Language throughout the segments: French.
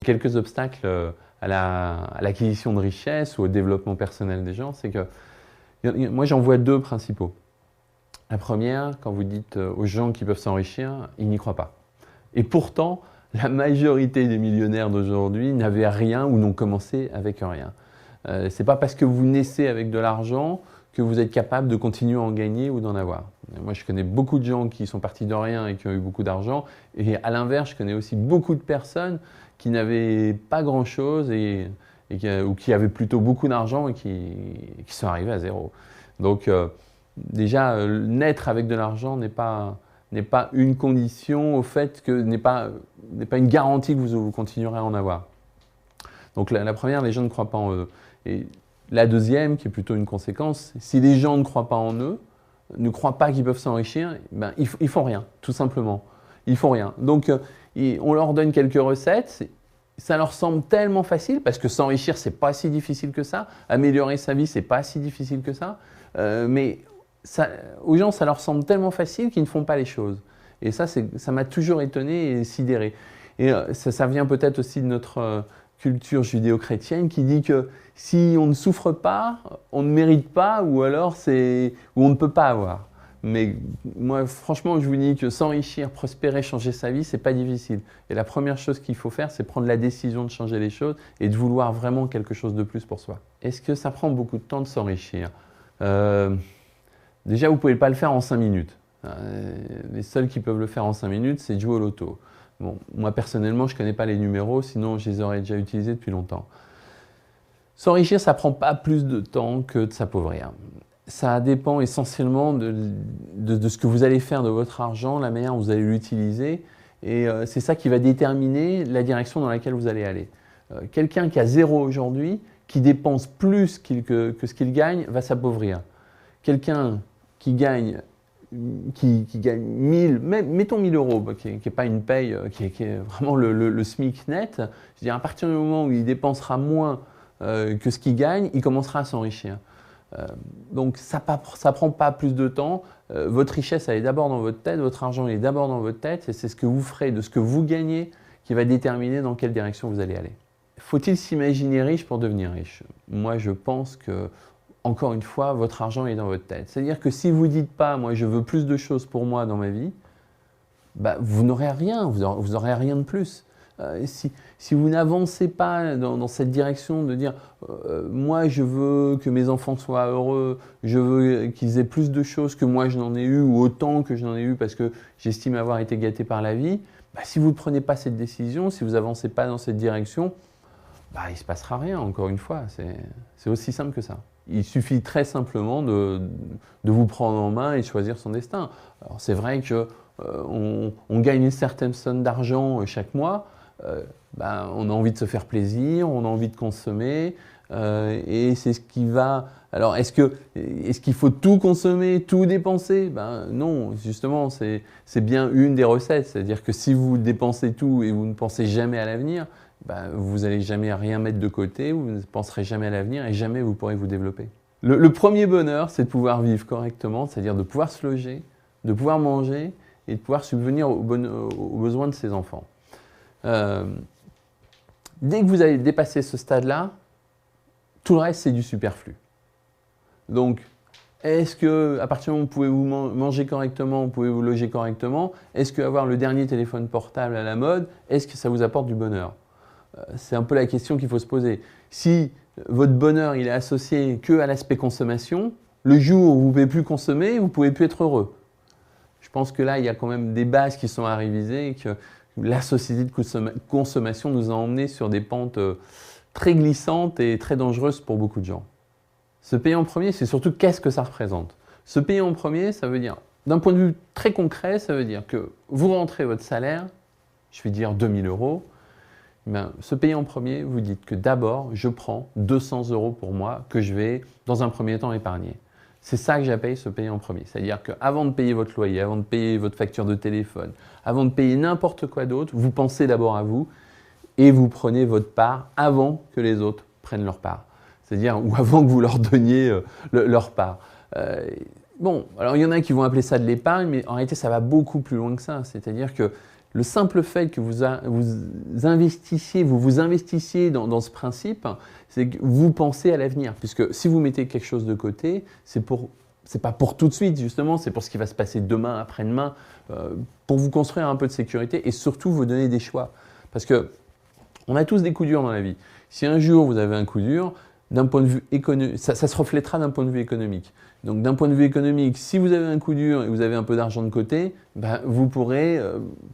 quelques obstacles à l'acquisition de richesse ou au développement personnel des gens, c'est que moi j'en vois deux principaux. La première, quand vous dites aux gens qui peuvent s'enrichir, ils n'y croient pas. Et pourtant, la majorité des millionnaires d'aujourd'hui n'avaient rien ou n'ont commencé avec rien. C'est pas parce que vous naissez avec de l'argent que vous êtes capable de continuer à en gagner ou d'en avoir. Moi, je connais beaucoup de gens qui sont partis de rien et qui ont eu beaucoup d'argent. Et à l'inverse, je connais aussi beaucoup de personnes qui n'avaient pas grand-chose ou qui avaient plutôt beaucoup d'argent et qui sont arrivés à zéro. Donc, déjà, naître avec de l'argent n'est pas une condition au fait que n'est pas une garantie que vous continuerez à en avoir. Donc la première, les gens ne croient pas en eux. Et la deuxième, qui est plutôt une conséquence, si les gens ne croient pas en eux, ne croient pas qu'ils peuvent s'enrichir, ben, ils font rien, tout simplement. Ils font rien. Donc on leur donne quelques recettes, ça leur semble tellement facile, parce que s'enrichir, c'est pas si difficile que ça, améliorer sa vie, c'est pas si difficile que ça, mais aux gens, ça leur semble tellement facile qu'ils ne font pas les choses. Et ça m'a toujours étonné et sidéré. Et ça vient peut-être aussi de notre culture judéo-chrétienne qui dit que si on ne souffre pas, on ne mérite pas, ou alors on ne peut pas avoir. Mais moi, franchement, je vous dis que s'enrichir, prospérer, changer sa vie, c'est pas difficile. Et la première chose qu'il faut faire, c'est prendre la décision de changer les choses et de vouloir vraiment quelque chose de plus pour soi. Est-ce que ça prend beaucoup de temps de s'enrichir ? Déjà, vous ne pouvez pas le faire en 5 minutes. Les seuls qui peuvent le faire en 5 minutes, c'est de jouer au loto. Bon, moi, personnellement, je ne connais pas les numéros, sinon je les aurais déjà utilisés depuis longtemps. S'enrichir, ça ne prend pas plus de temps que de s'appauvrir. Ça dépend essentiellement de ce que vous allez faire de votre argent, la manière dont vous allez l'utiliser. Et c'est ça qui va déterminer la direction dans laquelle vous allez aller. Quelqu'un qui a 0 aujourd'hui, qui dépense plus que ce qu'il gagne, va s'appauvrir. Quelqu'un qui gagne 1000, mettons 1000 euros, qui n'est pas une paye, qui est vraiment le SMIC net, je veux dire, à partir du moment où il dépensera moins que ce qu'il gagne, il commencera à s'enrichir. Donc ça ne prend pas plus de temps. Votre richesse, elle est d'abord dans votre tête, votre argent est d'abord dans votre tête, et c'est ce que vous ferez de ce que vous gagnez qui va déterminer dans quelle direction vous allez aller. Faut-il s'imaginer riche pour devenir riche ? Moi, je pense que, encore une fois, votre argent est dans votre tête. C'est-à-dire que si vous ne dites pas « moi, je veux plus de choses pour moi dans ma vie », bah, vous n'aurez rien, vous aurez rien de plus. Si vous n'avancez pas dans cette direction de dire moi, je veux que mes enfants soient heureux, je veux qu'ils aient plus de choses que moi je n'en ai eu ou autant que je n'en ai eu parce que j'estime avoir été gâté par la vie, bah, si vous ne prenez pas cette décision, si vous n'avancez pas dans cette direction, bah, il ne se passera rien, encore une fois. C'est aussi simple que ça. Il suffit très simplement de vous prendre en main et de choisir son destin. Alors c'est vrai qu'on gagne une certaine somme d'argent chaque mois, ben, on a envie de se faire plaisir, on a envie de consommer, et c'est ce qui va... Alors est-ce qu'il faut tout consommer, tout dépenser ? Ben non, justement, c'est bien une des recettes. C'est-à-dire que si vous dépensez tout et vous ne pensez jamais à l'avenir, ben, vous n'allez jamais rien mettre de côté, vous ne penserez jamais à l'avenir et jamais vous pourrez vous développer. Le premier bonheur, c'est de pouvoir vivre correctement, c'est-à-dire de pouvoir se loger, de pouvoir manger et de pouvoir subvenir aux besoins de ses enfants. Dès que vous allez dépasser ce stade-là, tout le reste, c'est du superflu. Donc, est-ce que, à partir du moment où vous pouvez vous manger correctement, vous pouvez vous loger correctement, est-ce qu'avoir le dernier téléphone portable à la mode, est-ce que ça vous apporte du bonheur ? C'est un peu la question qu'il faut se poser. Si votre bonheur il est associé qu'à l'aspect consommation, le jour où vous ne pouvez plus consommer, vous ne pouvez plus être heureux. Je pense que là, il y a quand même des bases qui sont à réviser et que la société de consommation nous a emmenés sur des pentes très glissantes et très dangereuses pour beaucoup de gens. Se payer en premier, c'est surtout qu'est-ce que ça représente. Se payer en premier, ça veut dire, d'un point de vue très concret, ça veut dire que vous rentrez votre salaire, je vais dire 2000 euros, ben, se payer en premier, vous dites que d'abord, je prends 200 euros pour moi que je vais, dans un premier temps, épargner. C'est ça que j'appelle se payer en premier. C'est-à-dire qu'avant de payer votre loyer, avant de payer votre facture de téléphone, avant de payer n'importe quoi d'autre, vous pensez d'abord à vous et vous prenez votre part avant que les autres prennent leur part. C'est-à-dire, ou avant que vous leur donniez leur part. Bon, alors il y en a qui vont appeler ça de l'épargne, mais en réalité, ça va beaucoup plus loin que ça. C'est-à-dire que le simple fait que vous investissiez dans ce principe, c'est que vous pensez à l'avenir. Puisque si vous mettez quelque chose de côté, c'est pas pour tout de suite, justement, c'est pour ce qui va se passer demain, après-demain, pour vous construire un peu de sécurité et surtout vous donner des choix. Parce que on a tous des coups durs dans la vie. Si un jour vous avez un coup dur, d'un point de vue économique, ça se reflètera d'un point de vue économique. Donc d'un point de vue économique, si vous avez un coup dur et vous avez un peu d'argent de côté, ben, vous pourrez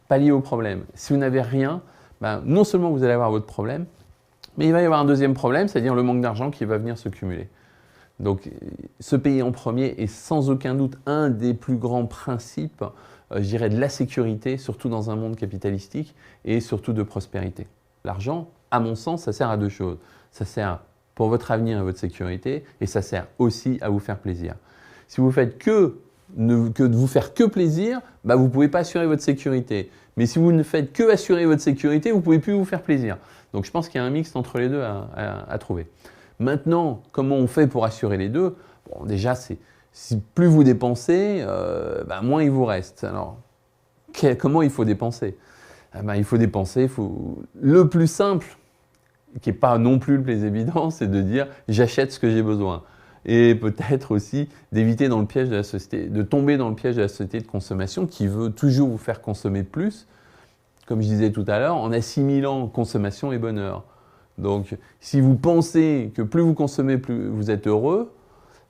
pallier au problème. Si vous n'avez rien, ben, non seulement vous allez avoir votre problème, mais il va y avoir un deuxième problème, c'est-à-dire le manque d'argent qui va venir se cumuler. Donc se payer en premier est sans aucun doute un des plus grands principes, je dirais, de la sécurité, surtout dans un monde capitalistique et surtout de prospérité. L'argent, à mon sens, ça sert à deux choses. Ça sert pour votre avenir et votre sécurité, et ça sert aussi à vous faire plaisir. Si vous faites que de vous faire que plaisir, bah vous ne pouvez pas assurer votre sécurité. Mais si vous ne faites que assurer votre sécurité, vous ne pouvez plus vous faire plaisir. Donc je pense qu'il y a un mix entre les deux à trouver. Maintenant, comment on fait pour assurer les deux? Bon, déjà, si plus vous dépensez, bah moins il vous reste. Alors, comment il faut dépenser? Il faut dépenser, le plus simple, qui n'est pas non plus le plus évident, c'est de dire j'achète ce que j'ai besoin. Et peut-être aussi d'éviter dans le piège de la société, de tomber dans le piège de la société de consommation qui veut toujours vous faire consommer plus, comme je disais tout à l'heure, en assimilant consommation et bonheur. Donc si vous pensez que plus vous consommez, plus vous êtes heureux,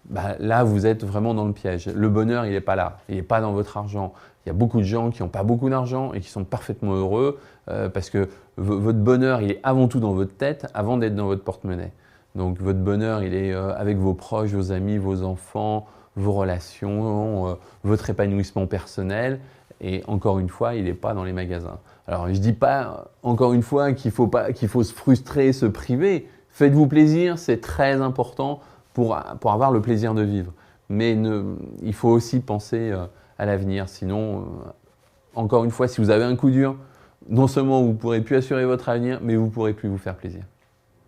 bah, là vous êtes vraiment dans le piège. Le bonheur, il n'est pas là, il n'est pas dans votre argent. Il y a beaucoup de gens qui n'ont pas beaucoup d'argent et qui sont parfaitement heureux parce que votre bonheur, il est avant tout dans votre tête avant d'être dans votre porte-monnaie. Donc votre bonheur, il est avec vos proches, vos amis, vos enfants, vos relations, votre épanouissement personnel. Et encore une fois, il n'est pas dans les magasins. Alors je ne dis pas, encore une fois, qu'il faut se frustrer, se priver. Faites-vous plaisir, c'est très important pour avoir le plaisir de vivre. Mais il faut aussi penser à l'avenir. Sinon, encore une fois, si vous avez un coup dur, non seulement vous ne pourrez plus assurer votre avenir, mais vous ne pourrez plus vous faire plaisir.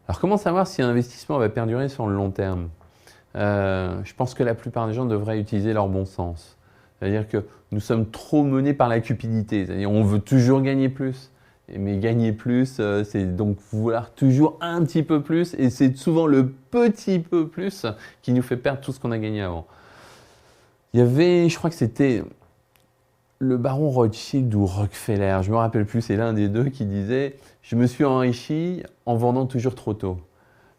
Alors comment savoir si un investissement va perdurer sur le long terme? Je pense que la plupart des gens devraient utiliser leur bon sens. C'est-à-dire que nous sommes trop menés par la cupidité. C'est-à-dire qu'on veut toujours gagner plus. Mais gagner plus, c'est donc vouloir toujours un petit peu plus. Et c'est souvent le petit peu plus qui nous fait perdre tout ce qu'on a gagné avant. Il y avait, je crois que c'était le baron Rothschild ou Rockefeller, je ne me rappelle plus, c'est l'un des deux qui disait « Je me suis enrichi en vendant toujours trop tôt ».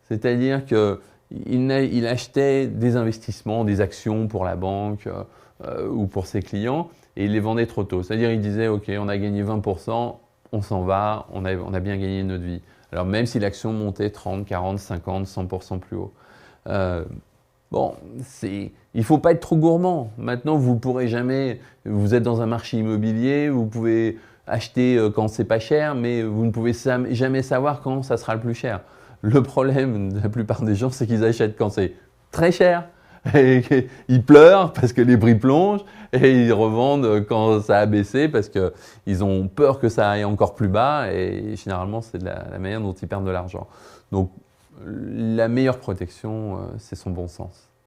C'est-à-dire qu'il achetait des investissements, des actions pour la banque ou pour ses clients et il les vendait trop tôt. C'est-à-dire qu'il disait « Ok, on a gagné 20%, on s'en va, on a bien gagné notre vie ». Alors même si l'action montait 30, 40, 50, 100% plus haut. Bon, il ne faut pas être trop gourmand. Maintenant, vous ne pourrez jamais, vous êtes dans un marché immobilier, vous pouvez acheter quand c'est pas cher, mais vous ne pouvez jamais savoir quand ça sera le plus cher. Le problème de la plupart des gens, c'est qu'ils achètent quand c'est très cher. Et ils pleurent parce que les prix plongent et ils revendent quand ça a baissé parce qu'ils ont peur que ça aille encore plus bas et généralement, c'est la manière dont ils perdent de l'argent. Donc, la meilleure protection, c'est son bon sens.